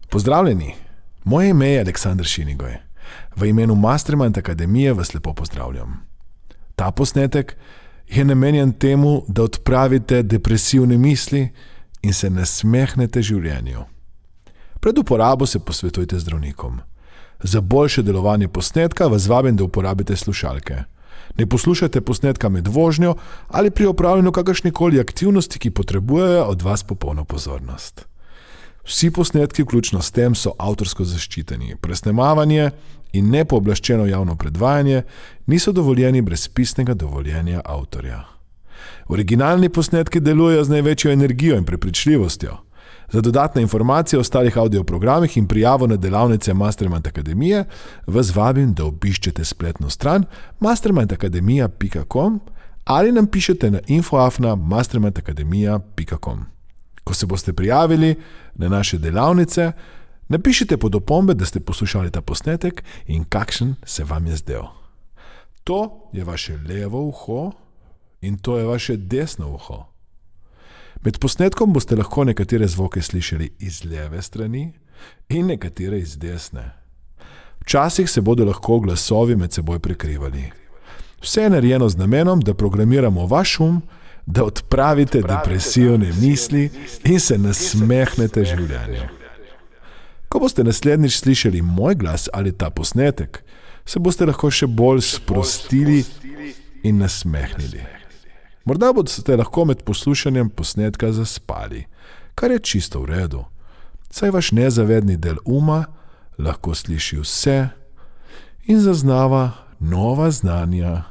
Pozdravljeni, moje ime je Aleksandar Šinigoj. V imenu Mastermind Akademije vas lepo pozdravljam. Ta posnetek je namenjen temu, da odpravite depresivne misli in se nasmehnete življenju. Pred uporabo se posvetujte zdravnikom. Za boljše delovanje posnetka vas vabim, da uporabite slušalke. Ne poslušajte posnetka med vožnjo ali pri opravljanju kakršnekoli aktivnosti, ki potrebujejo od vas popolno pozornost. Vsi posnetki, vključno s tem, so avtorsko zaščiteni. Presnemavanje in nepooblaščeno javno predvajanje niso dovoljeni brez pisnega dovoljenja avtorja. Originalni posnetki delujejo z največjo energijo in prepričljivostjo. Za dodatne informacije o ostalih audioprogramih in prijavo na delavnice Mastermind Akademije vas vabim, da obiščete spletno stran mastermindakademija.com ali nam pišete na info@mastermindakademija.com. Ko se boste prijavili na naše delavnice, napišite pod opombe, da ste poslušali ta posnetek in kakšen se vam je zdel. To je vaše levo uho in to je vaše desno uho. Med posnetkom boste lahko nekatere zvoke slišali iz leve strani in nekatere iz desne. Včasih se bodo lahko glasovi med seboj prekrivali. Vse je narejeno z namenom, da programiramo vaš um, da odpravite depresivne misli in se nasmehnete življenju. Ko boste naslednjič slišali moj glas ali ta posnetek, se boste lahko še bolj sprostili in nasmehnili. Morda boste lahko med poslušanjem posnetka zaspali, kar je čisto v redu, saj vaš nezavedni del uma lahko sliši vse in zaznava nova znanja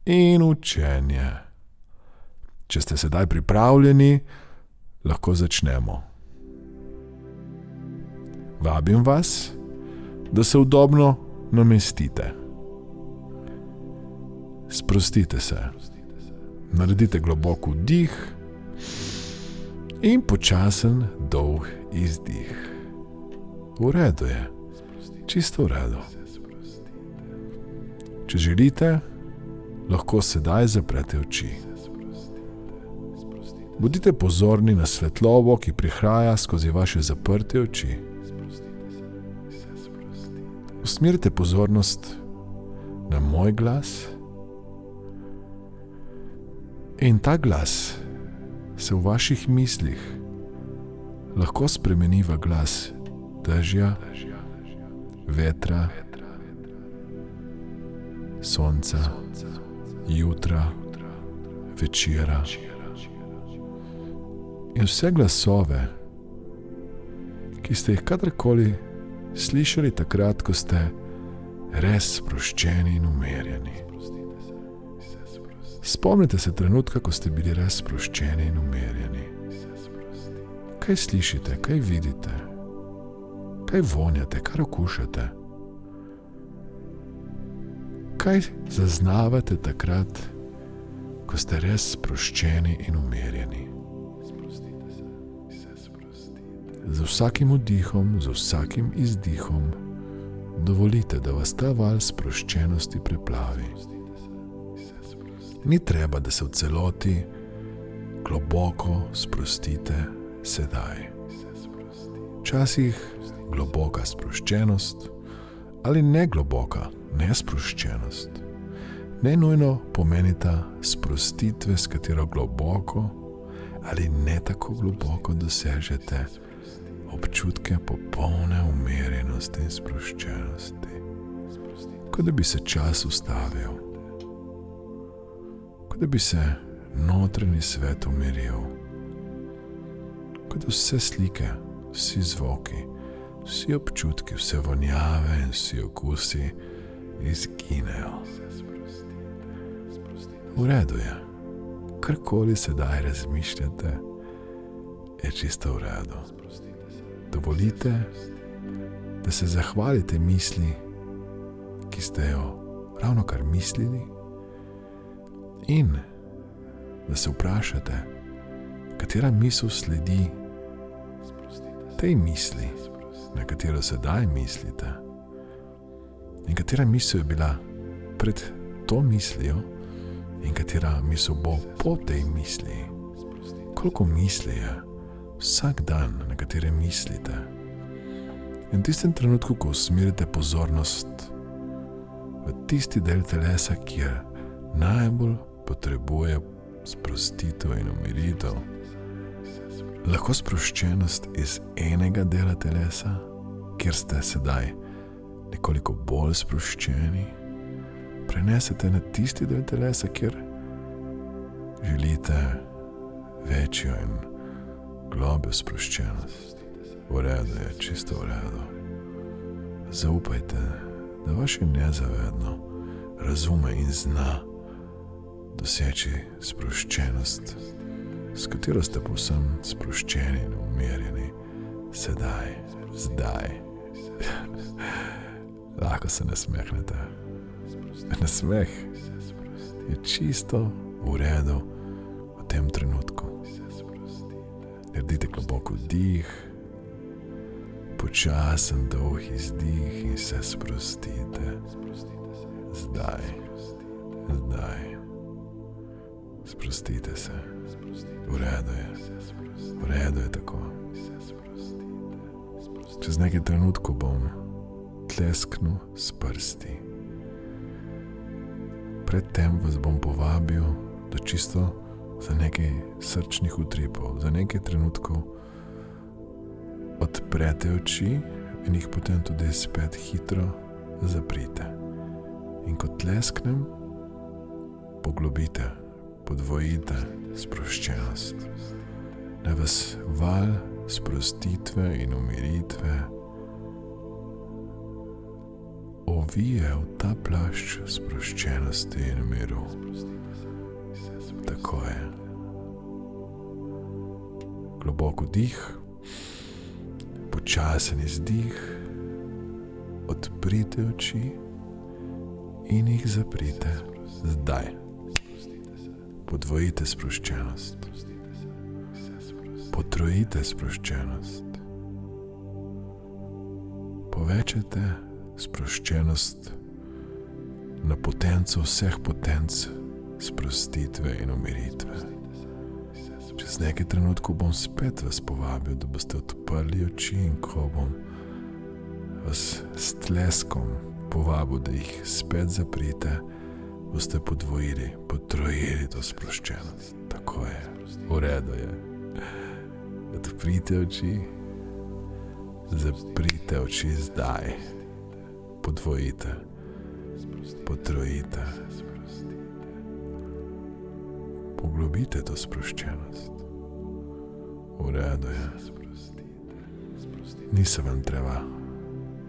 in učenje. Če ste sedaj pripravljeni, lahko začnemo. Vabim vas, da se udobno namestite. Sprostite se. Naredite globok vdih in počasen dolg izdih. V redu je. Čisto v redu. Če želite, lahko sedaj zaprete oči. Bodite pozorni na svetlobo, ki prihaja skozi vaše zaprte oči. Usmerite pozornost na moj glas in ta glas se v vaših mislih lahko spremeni v glas dežja, vetra, sonca, jutra, večera. In vse glasove, ki ste jih kadarkoli slišali takrat, ko ste res sproščeni in umirjeni. Spomnite se trenutka, ko ste bili res sproščeni in umirjeni. Kaj slišite, kaj vidite, kaj vonjate, kaj okušate? Kaj zaznavate takrat, ko ste res sproščeni in umirjeni? Z vsakim vdihom, z vsakim izdihom dovolite, da vas ta val sproščenosti preplavi. Ni treba, da se v celoti globoko sprostite sedaj. Včasih globoka sproščenost ali negloboka nesproščenost ne nujno pomenita sprostitve, s katero globoko ali ne tako globoko dosežete občutke popolne umirjenosti in sproščenosti, kot da bi se čas ustavil, kot da bi se notranji svet umiril, kot da vse slike, vsi zvoki, vsi občutki, vse vonjave in vsi okusi izginejo. V redu je, karkoli sedaj razmišljate, je čisto v redu. Dovolite, da se zahvalite misli, ki ste jo ravno kar mislili, in da se vprašate, katera misel sledi tej misli, na katero sedaj mislite, in katera misel je bila pred to mislijo in katera misel bo po tej misli. Koliko misli je vsak dan, na katere mislite? In v tistem trenutku, ko usmerite pozornost v tisti del telesa, kjer najbolj potrebuje sprostitev in umiritev, lahko sproščenost iz enega dela telesa, kjer ste sedaj nekoliko bolj sproščeni, prenesete na tisti del telesa, kjer želite večjo in globjo sproščenost. V redu je, čisto v redu. Zaupajte, da vaše nezavedno razume in zna doseči sproščenost, s katero ste povsem sproščeni in umirjeni sedaj, zdaj. Lahko se nasmehnete. Nasmeh je čisto v redu v tem trenutku. Naredite globoko dih, počasen dolg izdih in se sprostite. Zdaj. Sprostite se. V redu je tako. Čez nekaj trenutkov bom tlesknil s prsti. Predtem vas bom povabil, da čisto za nekaj srčnih utripov, za nekaj trenutkov odprete oči in jih potem tudi spet hitro zaprite. In ko tlesknem, poglobite, podvojite sproščenost. Naj vas val sprostitve in umiritve ovije v ta plašč sproščenosti in miru. Tako je. Globoko dih, počasen izdih, odprite oči in jih zaprite. Zdaj. Podvojite sproščenost. Potrojite sproščenost. Povečajte sproščenost na potenco vseh potenc sprostitve in umiritve. Čez nekaj trenutkov bom spet vas povabil, da boste odprli oči, in ko bom vas s tleskom povabil, da jih spet zaprite, boste podvojili, potrojili to sproščenost. Tako je, v redu je. Odprite oči, zaprite oči zdaj. Podvojite, potrojite. Poglobite to sproščenost. V redu je. Ni se vam treba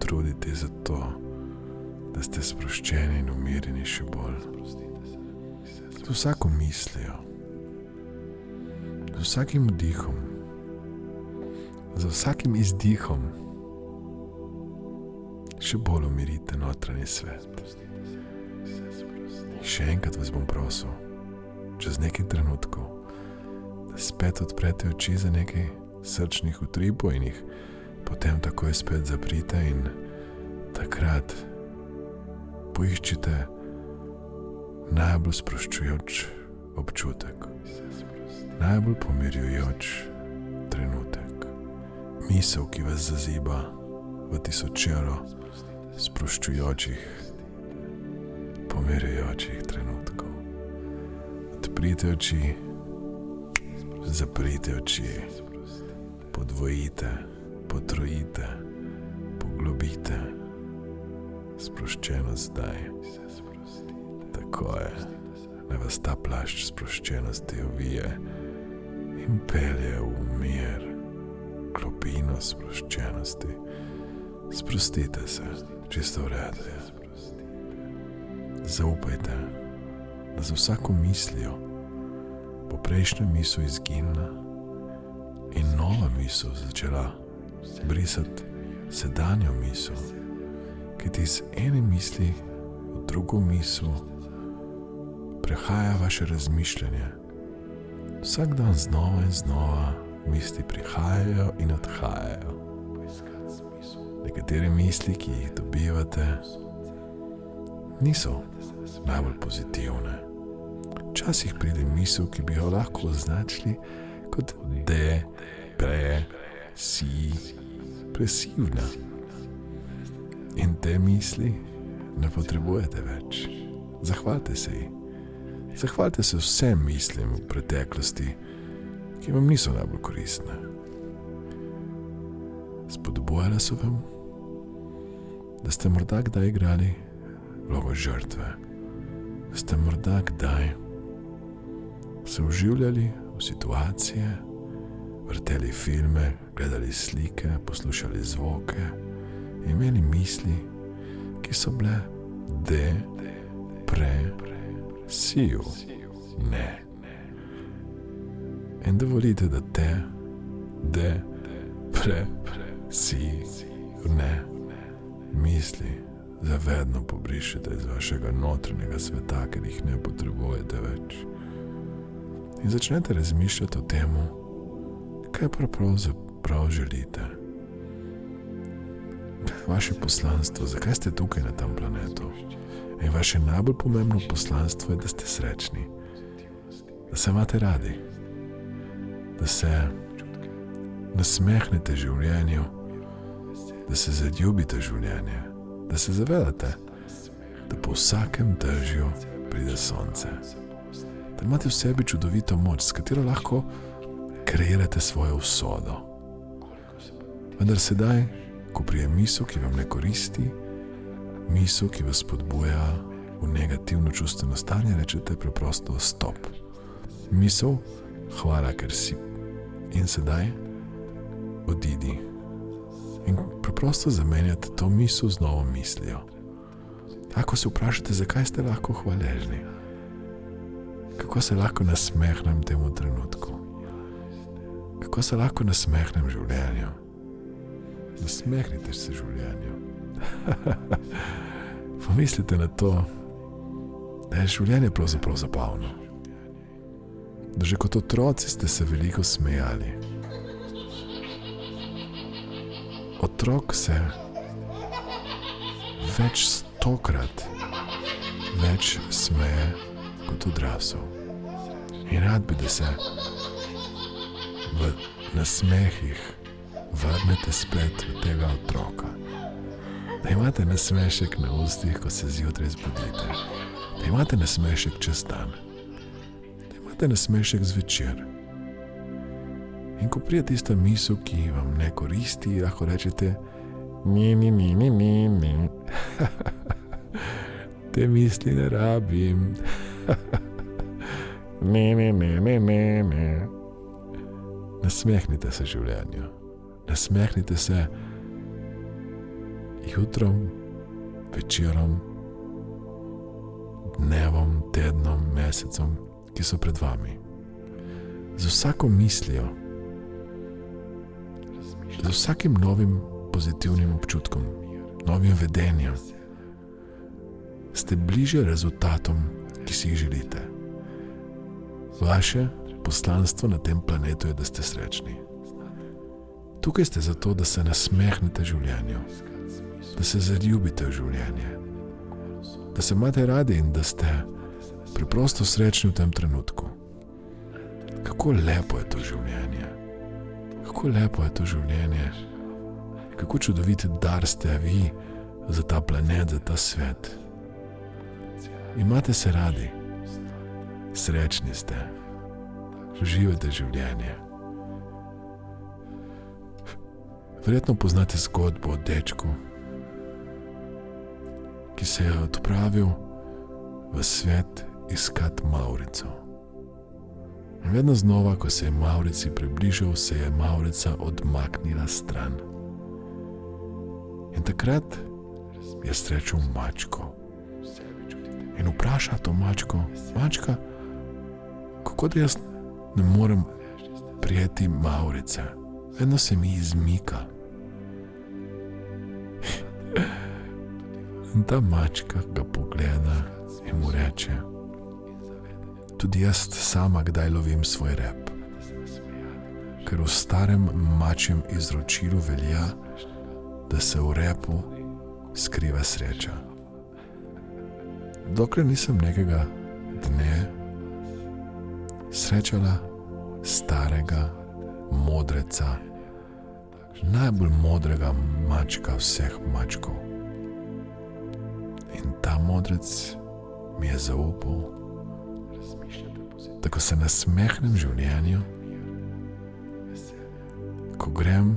truditi za to, da ste sproščeni in umirjeni še bolj. Z vsako mislijo, z vsakim vdihom, z vsakim izdihom še bolj umirite notranji svet. In še enkrat vas bom prosil, čez nekaj trenutkov, da spet odprete oči za nekaj srčnih utripov in jih potem takoj spet zaprite, in takrat poiščite najbolj sproščujoč občutek, najbolj pomirjujoč trenutek, misel, ki vas zaziba v tisočero sproščujočih, pomirjujočih trenutkov. Odprite oči, zaprite oči, podvojite, potrojite, poglobite sproščenost zdaj. Tako je, naj vas ta plašč sproščenosti ovije in pelje v mir, globino sproščenosti. Sprostite se, čisto v redu je. Zaupajte, da za vsako mislijo bo prejšnja misel izginila in nova misel začela brisati sedanjo misel, kajti iz ene misli v drugo misel prehaja vaše razmišljanje. Vsak dan znova in znova misli prihajajo in odhajajo. Nekatere misli, ki jih dobivate, niso najbolj pozitivne. Včasih pride misel, ki bi jo lahko označili kot depresivna. In te misli ne potrebujete več. Zahvalite se ji. Zahvalite se vsem mislim v preteklosti, ki vam niso najbolj koristne. Spodbujale so vam, da ste morda kdaj igrali vlogo žrtve, da ste morda kdaj se vživljali v situacije, vrteli filme, gledali slike, poslušali zvoke, imeli misli, ki so bile depresivne. In dovolite, da te depresivne misli zavedno pobrišete iz vašega notranjega sveta, ker jih ne potrebujete več. In začnete razmišljati o tem, kaj pravzaprav želite. Vaše poslanstvo, zakaj ste tukaj na tem planetu. In vaše najbolj pomembno poslanstvo je, da ste srečni, da se imate radi, da se nasmehnete življenju, da se zaljubite življenje, da se zavedate, da po vsakem dežju pride sonce, da imate v sebi čudovito moč, s katero lahko kreirate svojo usodo. Vendar sedaj, ko prije misel, ki vam ne koristi, misel, ki vas spodbuja v negativno čustveno stanje, rečete preprosto stop. Misel, hvala, ker si. In sedaj odidi. In preprosto zamenjate to misel z novo mislijo. Ako se vprašate, zakaj ste lahko hvaležni? Kako se lahko nasmehnem temu trenutku? Kako se lahko nasmehnem življenju? Nasmehnite se življenju. Pomislite na to, da je življenje pravzaprav zabavno. Da že kot otroci ste se veliko smejali. Otrok se več stokrat več smeje kot odrasel. In rad bi, da se v nasmehih vrnete spet v tega otroka. Da imate nasmešek na ustih, ko se zjutraj zbudite. Da imate nasmešek čez dan. Da imate nasmešek zvečer. In ko pride tista misel, ki vam ne koristi, lahko rečete ni. Te misli ne rabim. Ne. Nasmehnite se življenju. Nasmehnite se jutrom, večerom, dnevom, tednom, mesecom, ki so pred vami. Z vsako mislijo, z vsakim novim pozitivnim občutkom, novim vedenjem, ste bliže rezultatom, ki si jih želite. Vaše poslanstvo na tem planetu je, da ste srečni. Tukaj ste zato, da se nasmehnete življenju, da se zaljubite v življenje, da se imate radi in da ste preprosto srečni v tem trenutku. Kako lepo je to življenje. Kako lepo je to življenje. Kako čudovit dar ste vi za ta planet, za ta svet. Imate se radi. Srečni ste. Uživate življenje. Verjetno poznate zgodbo o dečku, ki se je odpravil v svet iskat Mavrico. In vedno znova, ko se je Mavrici približal, se je Mavrica odmaknila stran. In takrat je srečal mačko. In vpraša to mačko, mačka, kako da jaz ne morem prijeti Mavrice? Vedno se mi izmika. In ta mačka ga pogleda in mu reče, tudi jaz sama kdaj lovim svoj rep, ker v starem mačjem izročilu velja, da se v repu skriva sreča. Dokler nisem nekega dne srečala starega modreca, najbolj modrega mačka vseh mačkov, In ta modrec mi je zaupal, da ko se nasmehnem življenju, ko grem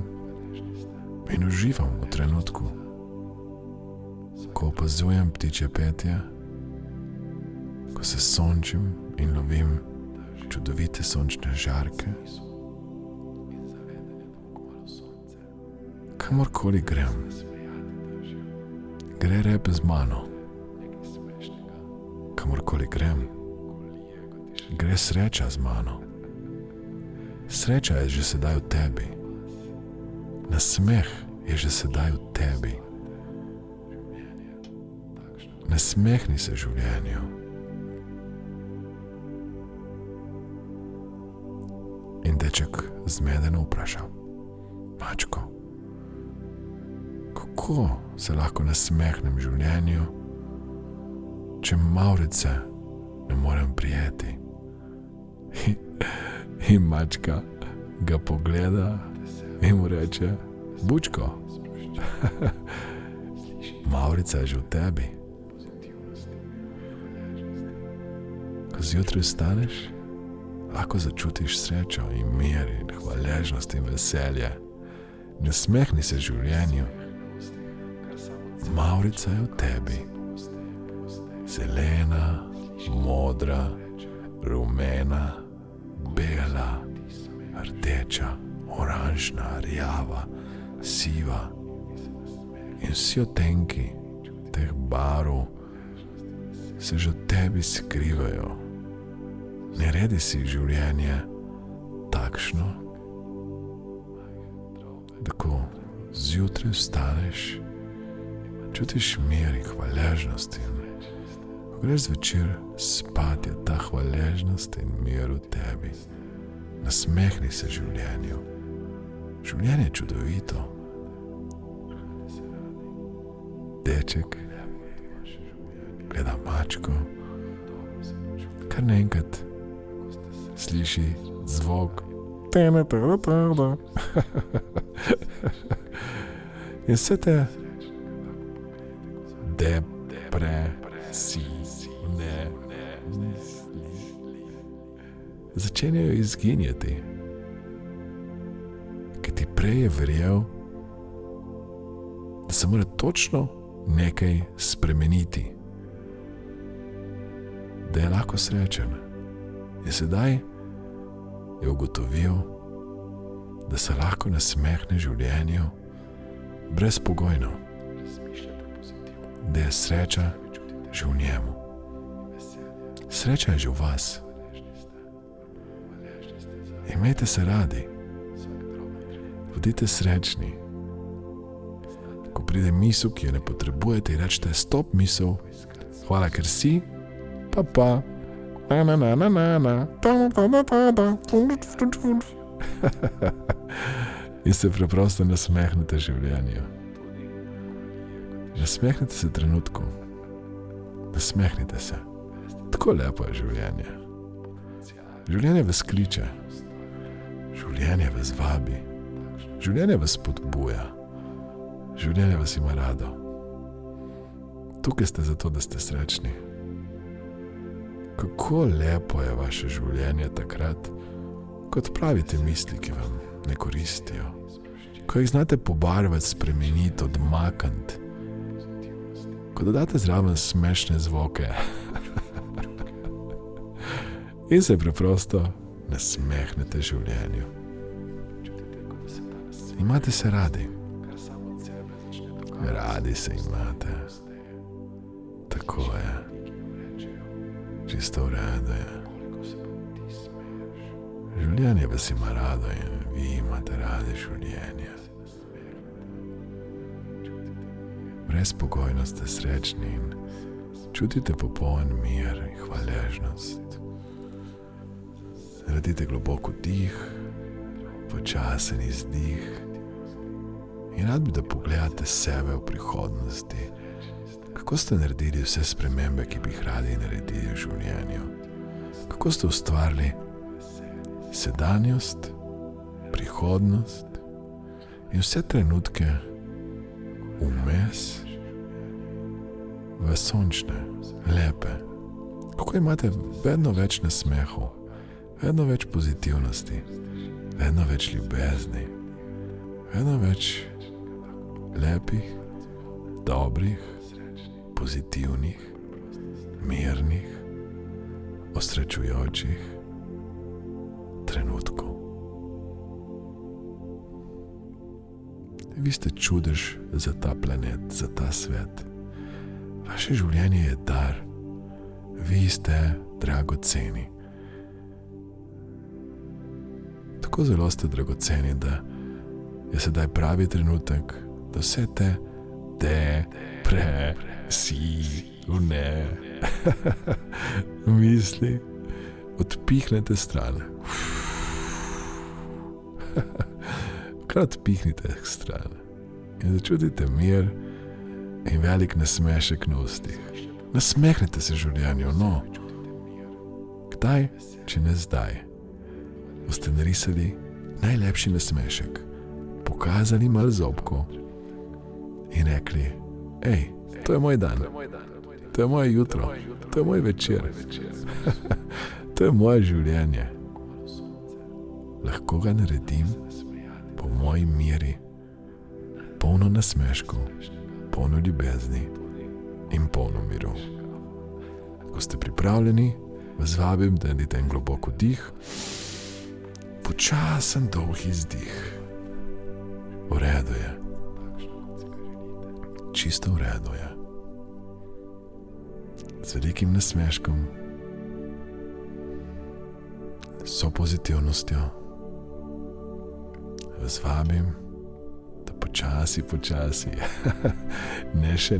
in uživam v trenutku, ko opazujem ptičje petje, ko se sončim in lovim čudovite sončne žarke, kamorkoli grem, gre rep z mano. Kamorkoli grem, gre sreča z mano. Sreča je že sedaj v tebi. Nasmeh je že sedaj v tebi. Nasmehni se življenju. In deček zmedeno vpraša: Mačko, kako se lahko nasmehnem življenju, če mavrice ne morem prijeti? In mačka ga pogleda in mu reče: Bučko, mavrica je že v tebi. Ko zjutraj vstaneš, lahko začutiš srečo in mir in hvaležnost in veselje. Nasmehni se življenju. Mavrica je v tebi. Zelena, modra, rumena, bela, rdeča, oranžna, rjava, siva in vsi odtenki teh barv se že v tebi skrivajo. Naredi si življenje takšno, da ko zjutraj vstaneš, čutiš mir in hvaležnost, in ko greš zvečer spat, je ta hvaležnost in mir v tebi. Nasmehni se življenju. Življenje je čudovito. Deček gleda mačko, kar naenkrat sliši zvok in vse te depresivne misli začenjajo izginjati, ker ti prej je verjel, da se mora točno nekaj spremeniti, da je lahko srečen. In sedaj je ugotovil, da se lahko nasmehne življenju brezpogojno, da je sreča že v njemu. Sreča je že v vas. Imejte se radi, bodite srečni. Ko pride misel, ki jo ne potrebujete, in rečete: Stop, misel, hvala, ker si, pa. In se preprosto nasmehnete življenju. Nasmehnite se trenutku. Nasmehnite se. Tako lepo je življenje. Življenje vas kliče. Življenje vas vabi. Življenje vas spodbuja. Življenje vas ima rado. Tukaj ste zato, da ste srečni. Kako lepo je vaše življenje takrat, ko odpravite misli, ki vam ne koristijo, ko jih znate pobarvati, spremeniti, odmakniti, ko dodate zraven smešne zvoke in se preprosto nasmehnete življenju. Imate se radi. Radi se imate. Tako je. Čisto v redu je. Življenje vas ima rado in vi imate radi življenje. Brezpogojno ste srečni in čutite popoln mir in hvaležnost. Naredite globoko dih, počasen izdih in rad bi, da pogledate sebe v prihodnosti, kako ste naredili vse spremembe, ki bi jih radi naredili v življenju, kako ste ustvarili sedanjost, prihodnost in vse trenutke vmes, v sončne, lepe, kako imate vedno več nasmehov, vedno več pozitivnosti, vedno več ljubezni, vedno več lepih, dobrih, pozitivnih, mirnih, osrečujočih trenutkov. Vi ste čudež za ta planet, za ta svet. Vaše življenje je dar. Vi ste dragoceni. Tako zelo ste dragoceni, da je sedaj pravi trenutek, da vse te depresivne misli odpihnete stran. Odpihnite stran in začutite mir in velik nasmešek na ustih. Nasmehnite se življenju, no. Kdaj, če ne zdaj, boste narisali najlepši nasmešek, pokazali malo zobko in rekli: Ej, to je moj dan, to je moje jutro, to je moj večer, to je moje življenje. Lahko ga naredim po moji meri, polno nasmeškov, polno ljubezni in polno miru. Ko ste pripravljeni, vas vabim, da naredite en globok vdih, počasen dolg izdih. V redu je. Čisto v redu je. Z velikim nasmeškom, so pozitivnostjo, vas vabim, da počasi, ne še,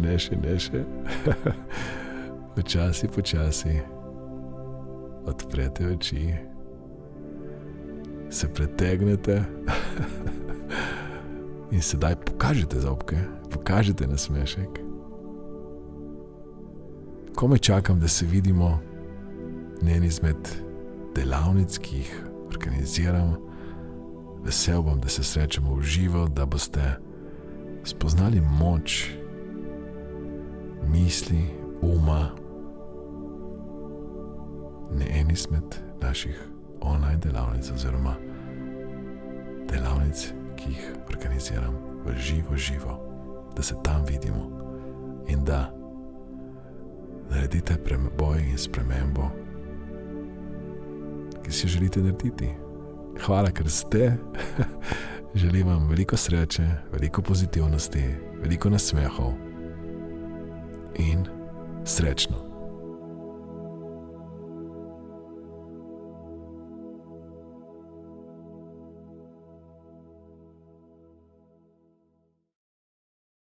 počasi odprete oči, se pretegnete in sedaj pokažete zobke, pokažete nasmešek. Komaj čakam, da se vidimo na eni izmed delavnic, ki jih organiziram. Vesel bom, da se srečamo v živo, da boste spoznali moč misli, uma na eni izmed naših online delavnic oziroma delavnic, ki jih organiziram v živo, da se tam vidimo in da naredite preboj in spremembo, ki si želite narediti. Hvala, ker ste. Želim vam veliko sreče, veliko pozitivnosti, veliko nasmehov in srečno.